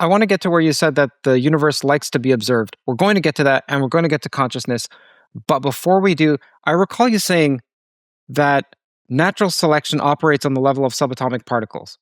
I want to get to where you said that the universe likes to be observed. We're going to get to that, and we're going to get to consciousness. But before we do, I recall you saying that natural selection operates on the level of subatomic particles.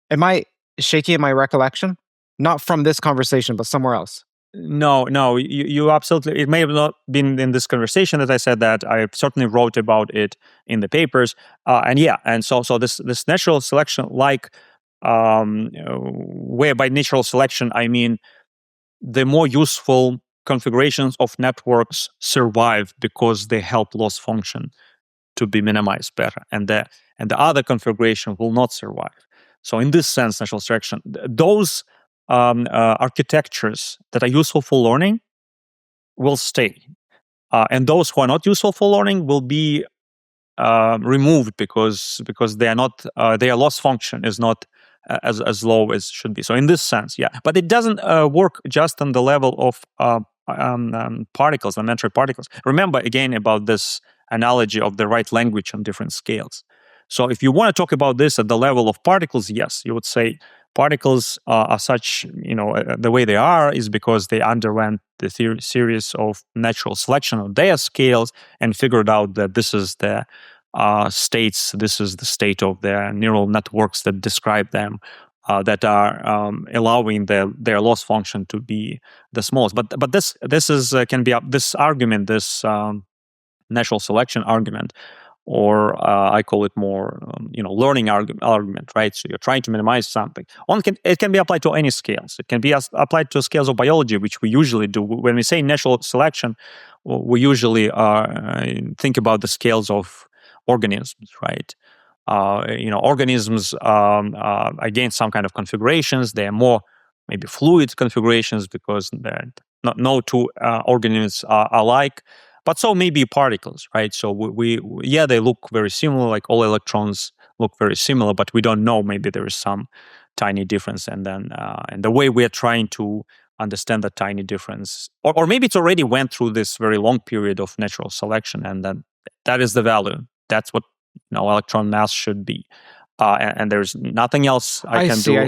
Am I shaky in my recollection? Not from this conversation, but somewhere else. No, you absolutely. It may have not been in this conversation that I said that. I certainly wrote about it in the papers, and so this natural selection, where by natural selection I mean the more useful configurations of networks survive because they help loss function to be minimized better, and the other configuration will not survive. So in this sense, natural selection, those architectures that are useful for learning will stay, and those who are not useful for learning will be removed because they are not their loss function is not as low as should be. So in this sense, yeah, but it doesn't work just on the level of particles, elementary particles. Remember again about this analogy of the right language on different scales. So if you want to talk about this at the level of particles, yes, you would say particles are such, the way they are is because they underwent the series of natural selection of their scales and figured out that this is the states, this is the state of their neural networks that describe them, that are allowing their loss function to be the smallest. But this is can be this argument, this natural selection argument, or I call it more, learning argument, right? So you're trying to minimize something. It can be applied to any scales. It can be applied to scales of biology, which we usually do. When we say natural selection, we usually think about the scales of organisms, right? Organisms again, some kind of configurations. They are more maybe fluid configurations because no two organisms are alike. But so maybe particles, right? So they look very similar, like all electrons look very similar, but we don't know, maybe there is some tiny difference. And then and the way we are trying to understand that tiny difference, or maybe it's already went through this very long period of natural selection, and then that is the value. That's what electron mass should be. And there's nothing else I can do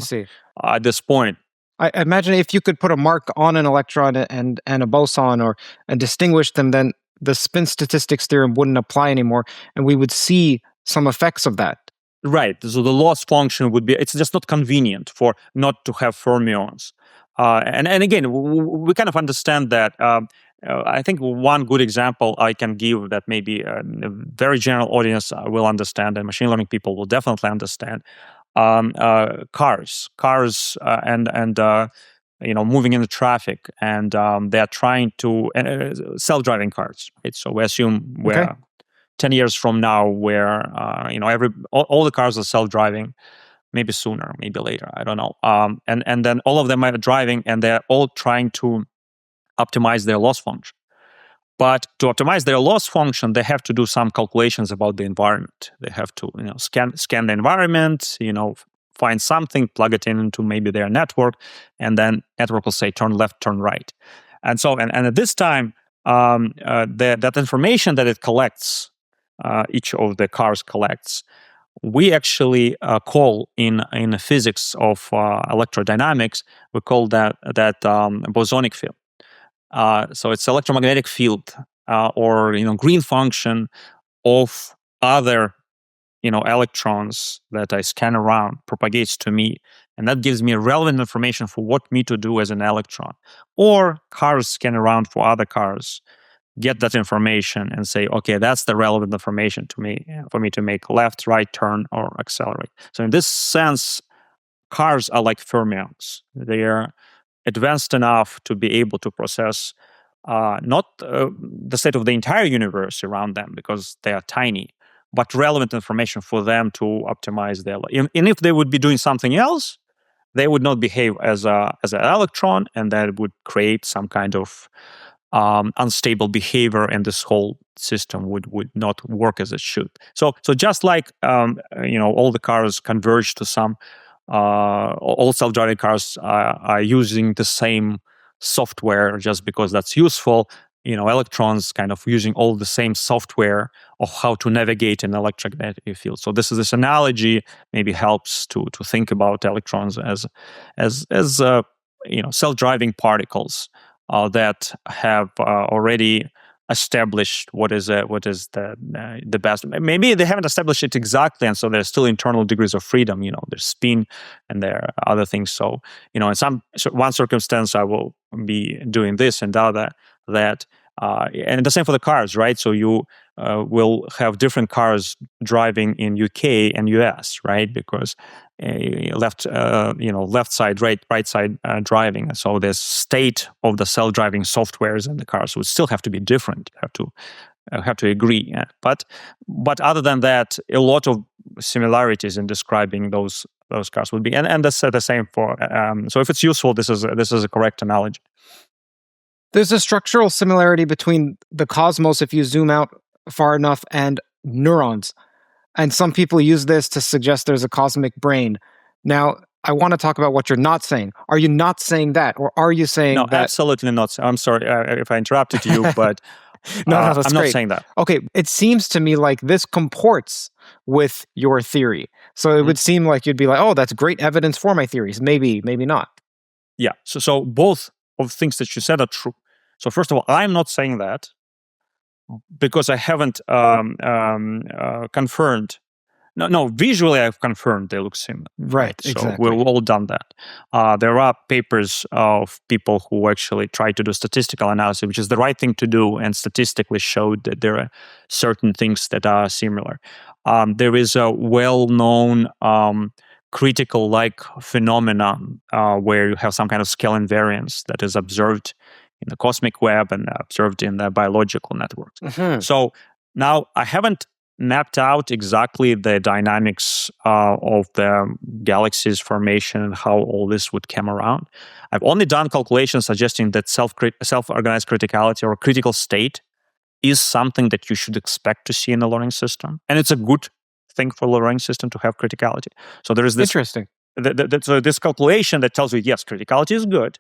at this point. I imagine if you could put a mark on an electron and a boson and distinguish them, then the spin statistics theorem wouldn't apply anymore, and we would see some effects of that. Right. So the loss function would be, it's just not convenient for not to have fermions. And again, we kind of understand that. I think one good example I can give that maybe a very general audience will understand, and machine learning people will definitely understand. Cars, and moving in the traffic, and they are trying to self-driving cars. Right? So we assume we're 10 years from now, where all the cars are self-driving, maybe sooner, maybe later, I don't know. And then all of them are driving, and they're all trying to optimize their loss function. But to optimize their loss function, they have to do some calculations about the environment. They have to, scan the environment, find something, plug it into maybe their network, and then network will say turn left, turn right. And so, and at this time, that information that it collects, each of the cars collects, we actually call in the physics of electrodynamics, we call that bosonic field. So it's electromagnetic field, or green function of other electrons that I scan around propagates to me, and that gives me relevant information for what me to do as an electron. Or cars scan around for other cars, get that information and say, okay, that's the relevant information to me for me to make left, right turn, or accelerate. So in this sense, cars are like fermions. They are advanced enough to be able to process not the state of the entire universe around them, because they are tiny, but relevant information for them to optimize their life. And if they would be doing something else, they would not behave as an electron, and that would create some kind of unstable behavior, and this whole system would not work as it should. So just like all the cars converge to some, all self-driving cars are using the same software just because that's useful. electrons kind of using all the same software of how to navigate an electromagnetic field. So this analogy maybe helps to think about electrons as self-driving particles that have already established what is the best. Maybe they haven't established it exactly, and so there's still internal degrees of freedom. There's spin and there are other things. So in one circumstance I will be doing this and the other that, and the same for the cars, right? So you will have different cars driving in UK and US, right? Because left side, right side driving. So the state of the self-driving softwares in the cars would still have to be different. You have to agree. Yeah. But other than that, a lot of similarities in describing those cars would be, and that's the same for. So if it's useful, this is a correct analogy. There's a structural similarity between the cosmos, if you zoom out far enough, and neurons. And some people use this to suggest there's a cosmic brain. Now, I want to talk about what you're not saying. Are you not saying that? Or are you saying no, that? No, absolutely not. I'm sorry if I interrupted you, but no, that's I'm great. Not saying that. Okay, it seems to me like this comports with your theory. So it would seem like you'd be like, oh, that's great evidence for my theories. Maybe not. Yeah, so both of the things that you said are true. So first of all, I'm not saying that because I haven't confirmed. No, visually I've confirmed they look similar. Right, exactly. So we've all done that. There are papers of people who actually try to do statistical analysis, which is the right thing to do, and statistically showed that there are certain things that are similar. There is a well-known critical-like phenomenon where you have some kind of scale invariance that is observed in the cosmic web and observed in the biological networks. Mm-hmm. So now I haven't mapped out exactly the dynamics of the galaxy's formation and how all this would come around. I've only done calculations suggesting that self-organized criticality or critical state is something that you should expect to see in a learning system. And it's a good thing for a learning system to have criticality. So there is this interesting. So this calculation that tells you, yes, criticality is good.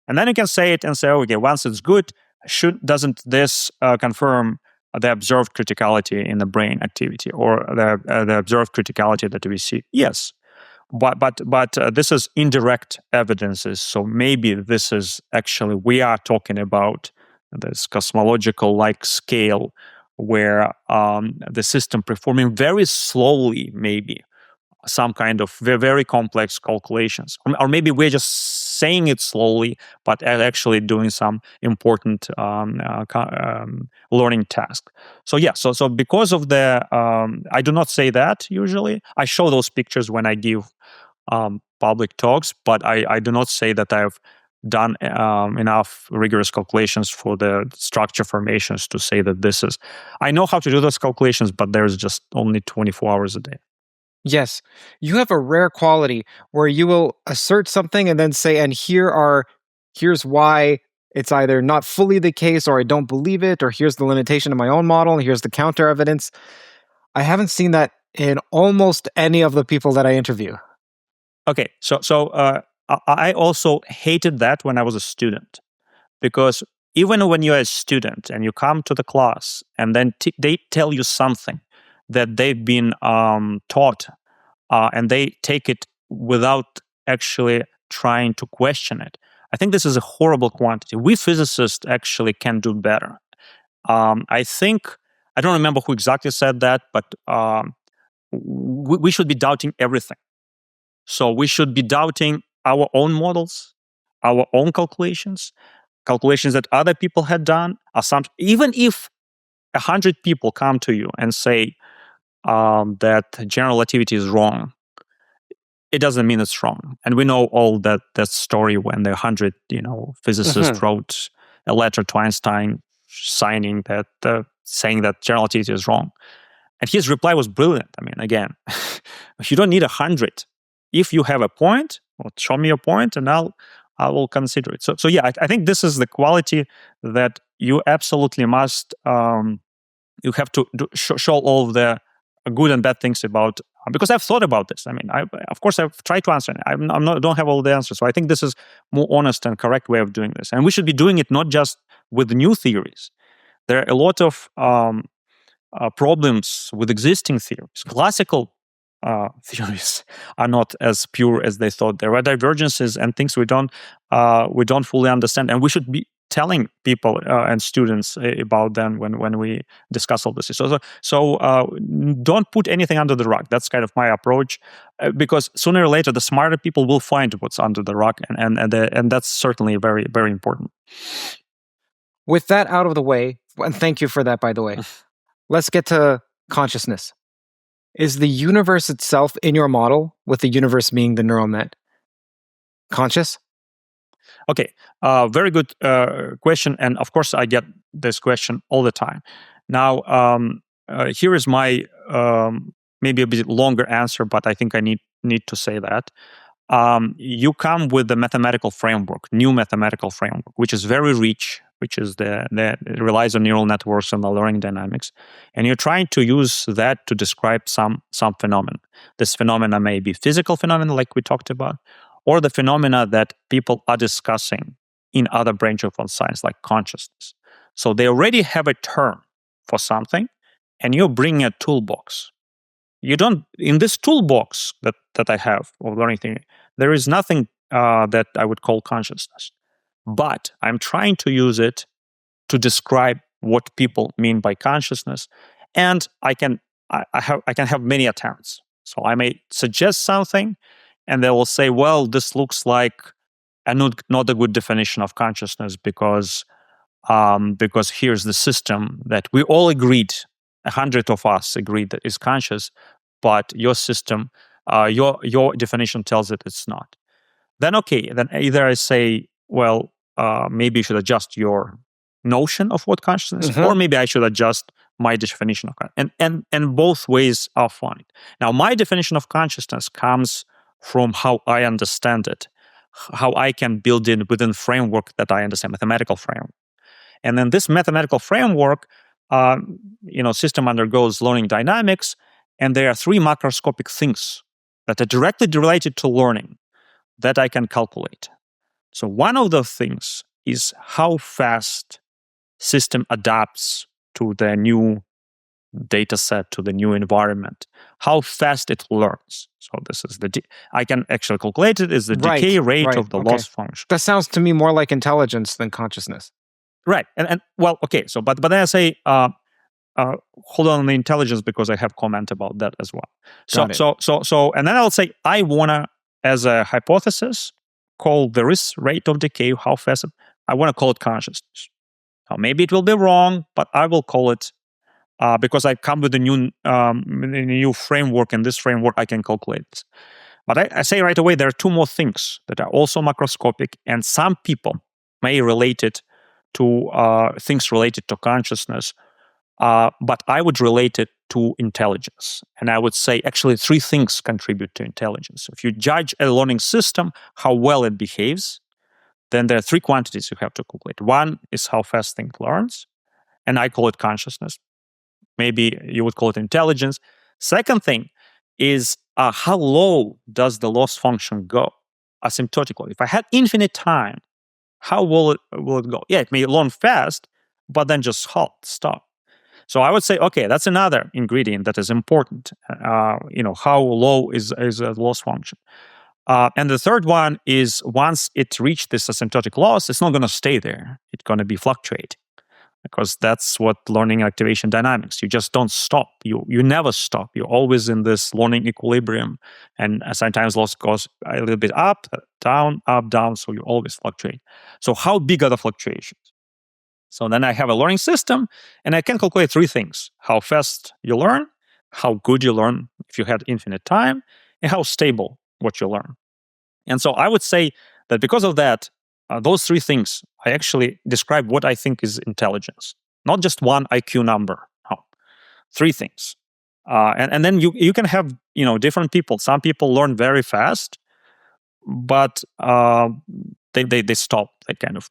And then you can say it and say, okay, once it's good, doesn't this confirm the observed criticality in the brain activity or the observed criticality that we see? Yes. But this is indirect evidences. So maybe this is actually, we are talking about this cosmological-like scale where the system performing very slowly, maybe, some kind of very complex calculations. Or maybe we're just saying it slowly, but actually doing some important learning task. So yeah, so because of the, I do not say that usually. I show those pictures when I give public talks, but I do not say that I've done enough rigorous calculations for the structure formations to say that this is. I know how to do those calculations, but there's just only 24 hours a day. Yes, you have a rare quality where you will assert something and then say, and here's why it's either not fully the case or I don't believe it, or here's the limitation of my own model and here's the counter evidence. I haven't seen that in almost any of the people that I interview. Okay, so I also hated that when I was a student, because even when you're a student and you come to the class and then they tell you something that they've been taught, and they take it without actually trying to question it. I think this is a horrible quantity. We physicists actually can do better. I think, I don't remember who exactly said that, but we should be doubting everything. So we should be doubting our own models, our own calculations that other people had done. Even if 100 people come to you and say, that general relativity is wrong, it doesn't mean it's wrong. And we know all that story when the 100 physicists wrote a letter to Einstein saying that general relativity is wrong. And his reply was brilliant. I mean, again, you don't need 100. If you have a point, well, show me your point and I will consider it. So yeah, I think this is the quality that you absolutely must, you have to show all of the good and bad things about, because I've thought about this. I mean, of course I've tried to answer it. Don't have all the answers. So I think this is more honest and correct way of doing this. And we should be doing it not just with new theories. There are a lot of problems with existing theories. Classical theories are not as pure as they thought. There are divergences and things we don't fully understand, and we should be telling people and students about them when we discuss all this. So don't put anything under the rug. That's kind of my approach, because sooner or later the smarter people will find what's under the rug, and that's certainly very, very important. With that out of the way, and thank you for that, by the way, let's get to consciousness. Is the universe itself in your model, with the universe being the neural net, conscious? Okay, very good question. And of course, I get this question all the time. Now, here is my maybe a bit longer answer, but I think I need to say that. You come with the mathematical framework, new mathematical framework, which is very rich, which is it relies on neural networks and the learning dynamics, and you're trying to use that to describe some phenomenon. This phenomena may be physical phenomena, like we talked about, or the phenomena that people are discussing in other branches of science, like consciousness. So they already have a term for something, and you're bringing a toolbox. You don't, in this toolbox that I have of learning theory, there is nothing that I would call consciousness. But I'm trying to use it to describe what people mean by consciousness, and I can have many attempts. So I may suggest something, and they will say, well, this looks like not a good definition of consciousness because here's the system that we all agreed, 100 of us agreed that is conscious, but your system, your definition tells it it's not. Then either I say, well, maybe you should adjust your notion of what consciousness is, or maybe I should adjust my definition of consciousness. And both ways are fine. Now, my definition of consciousness comes from how I understand it, how I can build in within framework that I understand, mathematical framework. And then this mathematical framework, system undergoes learning dynamics, and there are three macroscopic things that are directly related to learning that I can calculate. So one of the things is how fast system adapts to the new data set, to the new environment, how fast it learns. So this is I can actually calculate it as the decay rate of the loss function. That sounds to me more like intelligence than consciousness. Right. And well, okay. So, but then I say, hold on the intelligence, because I have comment about that as well. So, and then I'll say, I wanna, as a hypothesis, call the risk rate of decay, how fast I want to call it consciousness. Now, maybe it will be wrong, but I will call it because I come with a new framework, and this framework I can calculate this. But I say right away, there are two more things that are also macroscopic, and some people may relate it to things related to consciousness, but I would relate it to intelligence. And I would say actually three things contribute to intelligence. If you judge a learning system, how well it behaves, then there are three quantities you have to calculate. One is how fast things learns, and I call it consciousness. Maybe you would call it intelligence. Second thing is how low does the loss function go asymptotically? If I had infinite time, how will it go? Yeah, it may learn fast, but then just stop. So I would say, okay, that's another ingredient that is important. How low is a loss function? And the third one is once it reached this asymptotic loss, it's not going to stay there. It's going to be fluctuating, because that's what learning activation dynamics. You just don't stop. You never stop. You're always in this learning equilibrium, and sometimes loss goes a little bit up, down, so you always fluctuate. So how big are the fluctuations? So then I have a learning system, and I can calculate three things: how fast you learn, how good you learn if you had infinite time, and how stable what you learn. And so I would say that because of that, those three things, I actually describe what I think is intelligence. Not just one IQ number, no. Three things. And then you can have different people. Some people learn very fast, but they stop.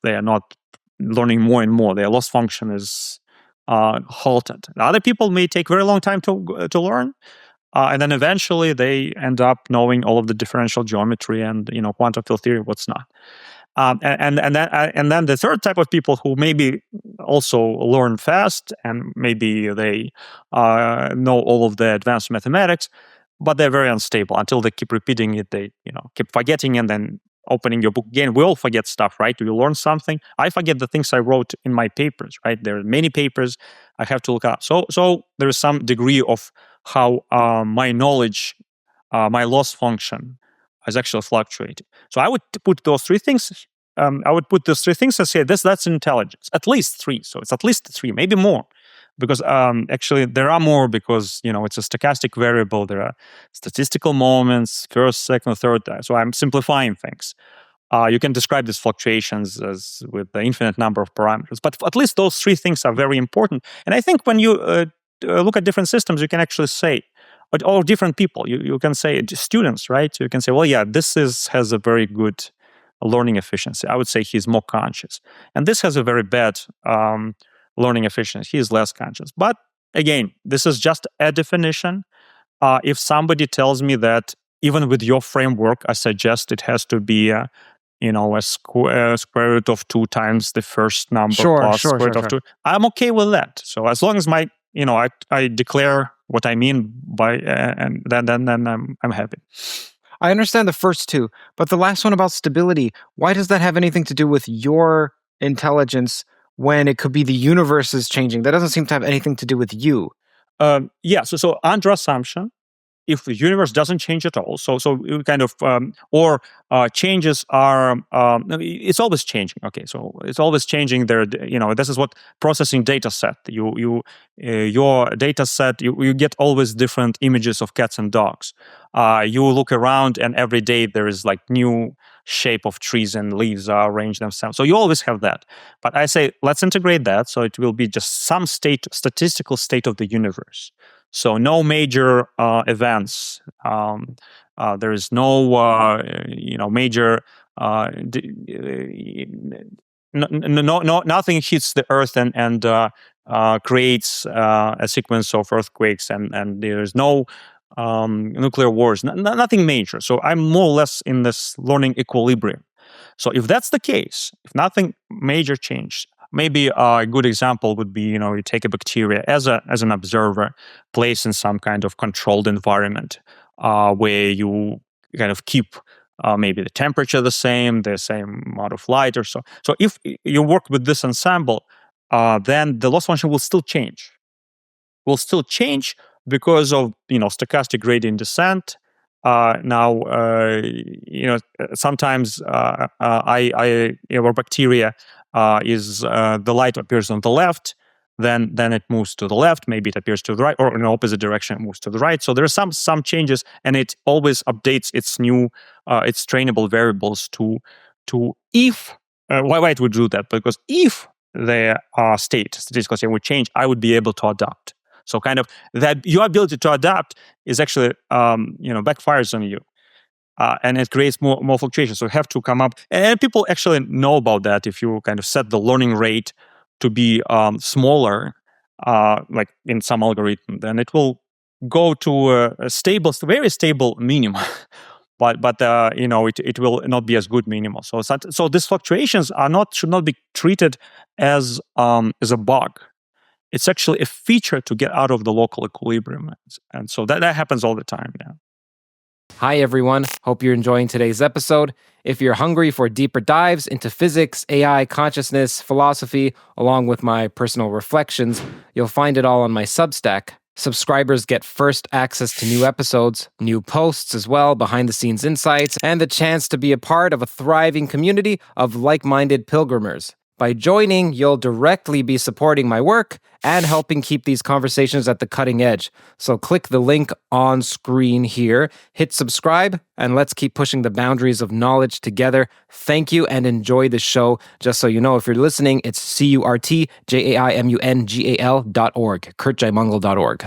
They are not learning more and more. Their loss function is halted. Other people may take very long time to learn, and then eventually they end up knowing all of the differential geometry and quantum field theory, what's not. And then the third type of people who maybe also learn fast and maybe they know all of the advanced mathematics, but they're very unstable. Until they keep repeating it, they keep forgetting, and then opening your book again. We all forget stuff, right? You learn something. I forget the things I wrote in my papers, right? There are many papers I have to look up. So there is some degree of how my knowledge, my loss function has actually fluctuated. So I would put those three things. And say that's intelligence. At least three. So it's at least three, maybe more. Because actually there are more, because it's a stochastic variable. There are statistical moments, first, second, third. So I'm simplifying things. You can describe these fluctuations as with the infinite number of parameters. But at least those three things are very important. And I think when you look at different systems, you can actually say, or different people, you can say, students, right? You can say, well, yeah, this has a very good learning efficiency. I would say he's more conscious. And this has a very bad learning efficiency. He is less conscious. But again, this is just a definition. If somebody tells me that even with your framework, I suggest it has to be a square root of 2 times the first number plus square root of 2. I'm okay with that. So as long as I declare what I mean by, and then I'm happy. I understand the first two, but the last one about stability, why does that have anything to do with your intelligence when it could be the universe is changing? That doesn't seem to have anything to do with you. So under assumption, if the universe doesn't change at all, so kind of, changes are, it's always changing. Okay, so it's always changing. There, this is what processing data set. Your data set, you get always different images of cats and dogs. You look around, and every day there is like new shape of trees and leaves are arranged themselves. So you always have that. But I say, let's integrate that, so it will be just some statistical state of the universe. So no major events. There is no major. Nothing hits the Earth and creates a sequence of earthquakes, and there is no nuclear wars. Nothing major. So I'm more or less in this learning equilibrium. So if that's the case, if nothing major changed, maybe a good example would be, you take a bacteria as an observer, placed in some kind of controlled environment, where you kind of keep maybe the temperature the same amount of light or so. So if you work with this ensemble, then the loss function will still change. Because of stochastic gradient descent. Sometimes bacteria is the light appears on the left, then it moves to the left. Maybe it appears to the right, or in the opposite direction, it moves to the right. So there are some changes, and it always updates its new its trainable variables to if why it would do that, because if the statistical state would change, I would be able to adapt. So kind of that your ability to adapt is actually backfires on you. And it creates more fluctuations. So you have to come up, and people actually know about that. If you kind of set the learning rate to be smaller, like in some algorithm, then it will go to a stable, very stable minimum. but it will not be as good minimal. So these fluctuations should not be treated as a bug. It's actually a feature to get out of the local equilibrium, and so that happens all the time. Yeah. Hi, everyone. Hope you're enjoying today's episode. If you're hungry for deeper dives into physics, AI, consciousness, philosophy, along with my personal reflections, you'll find it all on my Substack. Subscribers get first access to new episodes, new posts as well, behind-the-scenes insights, and the chance to be a part of a thriving community of like-minded pilgrimers. By joining, you'll directly be supporting my work and helping keep these conversations at the cutting edge. So click the link on screen here, hit subscribe, and let's keep pushing the boundaries of knowledge together. Thank you and enjoy the show. Just so you know, if you're listening, it's CurtJaimungal.org, CurtJaimungal.org.